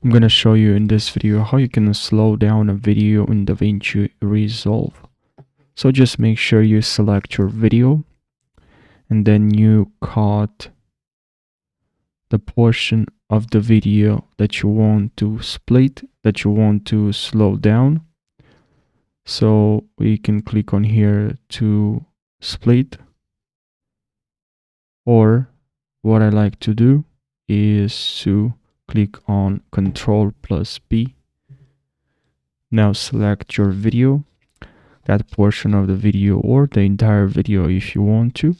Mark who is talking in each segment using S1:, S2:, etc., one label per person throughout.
S1: I'm gonna show you in this video how you can slow down a video in Davinci Resolve. So just make sure you select your video and then you cut the portion of the video that you want to split, that you want to slow down. So we can click on here to split, or what I like to do is to click on Ctrl+B. Now select your video, that portion of the video or the entire video if you want to.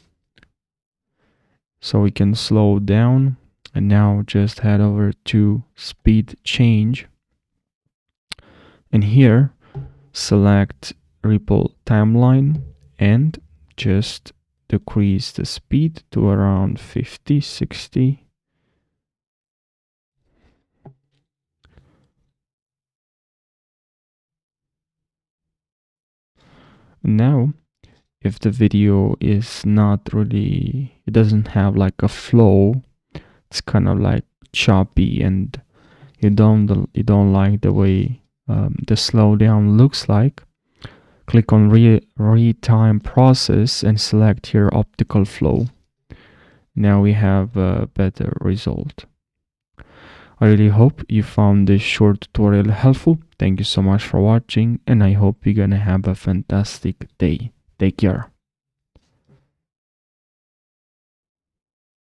S1: So we can slow down, and now just head over to speed change, and here select ripple timeline and just decrease the speed to around 50, 60. Now, if the video is not really, it doesn't have like a flow, it's kind of like choppy, and you don't like the way the slowdown looks like, click on retime process and select here optical flow. Now we have a better result. I really hope you found this short tutorial helpful. Thank you so much for watching, and I hope you're gonna have a fantastic day. Take care.